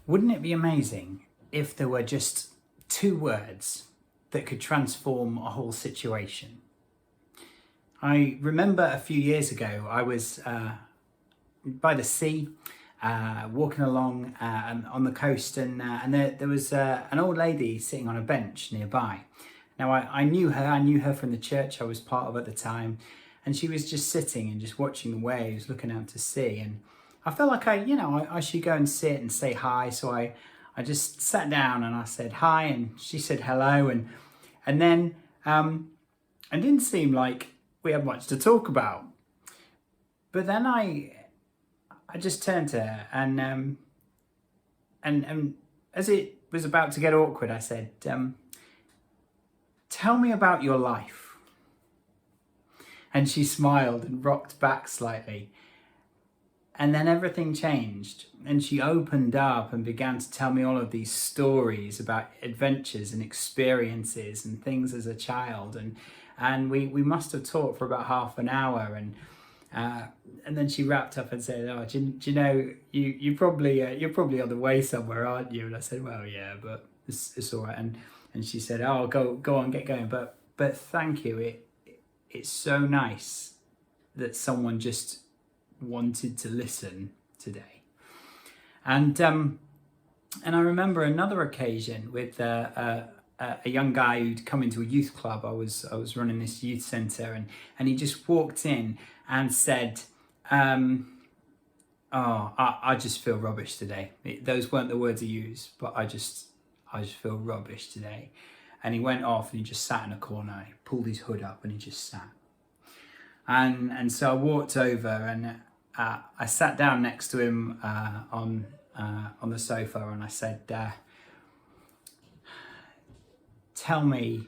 Wouldn't it be amazing if there were just two words that could transform a whole situation? I remember a few years ago, I was by the sea, walking along on the coast, and there was an old lady sitting on a bench nearby. Now I knew her. I knew her from the church I was part of at the time, and she was just sitting and just watching the waves, looking out to sea. And I felt like I should go and sit and say hi. So I just sat down and I said hi, and she said hello, and then it didn't seem like we had much to talk about. But then I just turned to her and as it was about to get awkward, I said, "Tell me about your life." And she smiled and rocked back slightly. And then everything changed, and she opened up and began to tell me all of these stories about adventures and experiences and things as a child. And we must have talked for about half an hour, and then she wrapped up and said, "Oh, do you know, you're probably on the way somewhere, aren't you?" And I said, "Well, yeah, but it's all right." And she said, "Oh, go on, get going. But thank you. It's so nice that someone just wanted to listen today." And I remember another occasion with a young guy who'd come into a youth club. I was running this youth centre, and he just walked in and said, "Oh, I just feel rubbish today." Those weren't the words he used, but I just feel rubbish today. And he went off and he just sat in a corner. He pulled his hood up and he just sat. And so I walked over and I sat down next to him on the sofa, and I said, "Tell me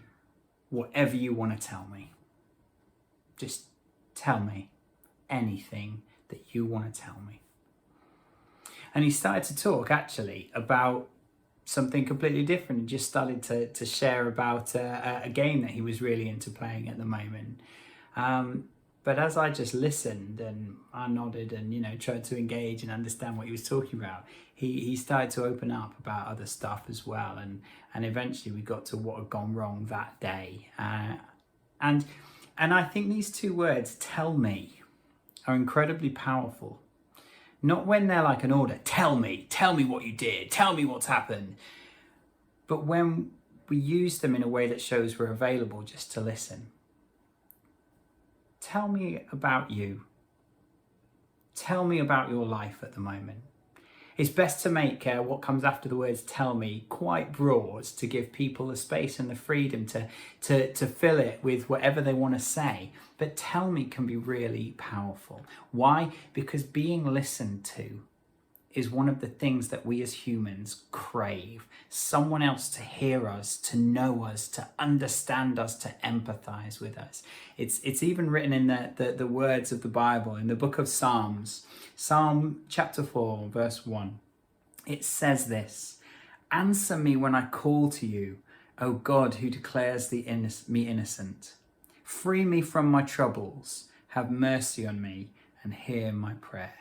whatever you want to tell me. Just tell me anything that you want to tell me." And he started to talk actually about something completely different. He just started to share about a game that he was really into playing at the moment. But as I just listened and I nodded and tried to engage and understand what he was talking about, he started to open up about other stuff as well, and eventually we got to what had gone wrong that day. And I think these two words, "tell me," are incredibly powerful. Not when they're like an order, tell me what you did, tell me what's happened, but when we use them in a way that shows we're available just to listen. Tell me about you. Tell me about your life at the moment. It's best to make what comes after the words "tell me" quite broad, to give people the space and the freedom to fill it with whatever they want to say. But "tell me" can be really powerful. Why? Because being listened to is one of the things that we as humans crave. Someone else to hear us, to know us, to understand us, to empathize with us. It's even written in the words of the Bible, in the book of Psalms, Psalm chapter 4, verse 1. It says this: "Answer me when I call to you, O God, who declares me innocent. Free me from my troubles. Have mercy on me and hear my prayer."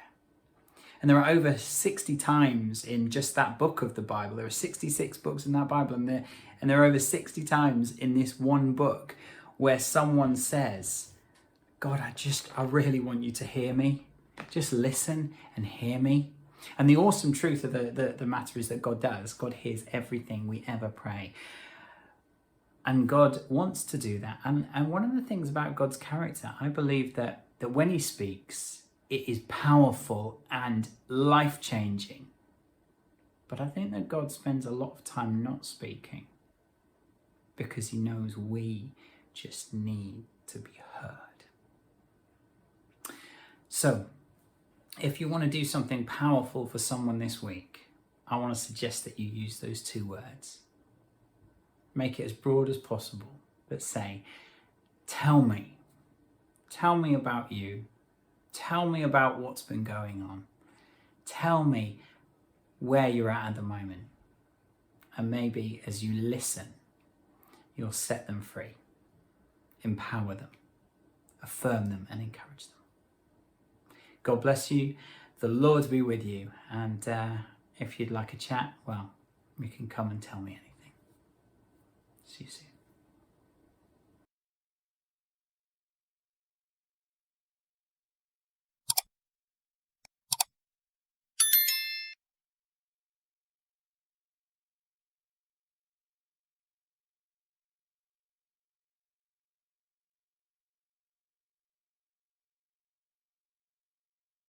And there are over 60 times in just that book of the Bible. There are 66 books in that Bible, and there are over 60 times in this one book where someone says, "God, I really want you to hear me. Just listen and hear me." And the awesome truth of the matter is that God does. God hears everything we ever pray. And God wants to do that. And one of the things about God's character, I believe that when he speaks, it is powerful and life-changing. But I think that God spends a lot of time not speaking because he knows we just need to be heard. So, if you want to do something powerful for someone this week, I want to suggest that you use those two words. Make it as broad as possible, but say, "Tell me about you. Tell me about what's been going on. Tell me where you're at the moment." And maybe as you listen, you'll set them free, empower them, affirm them, and encourage them. God bless you. The Lord be with you. And if you'd like a chat, well, you can come and tell me anything. See you soon.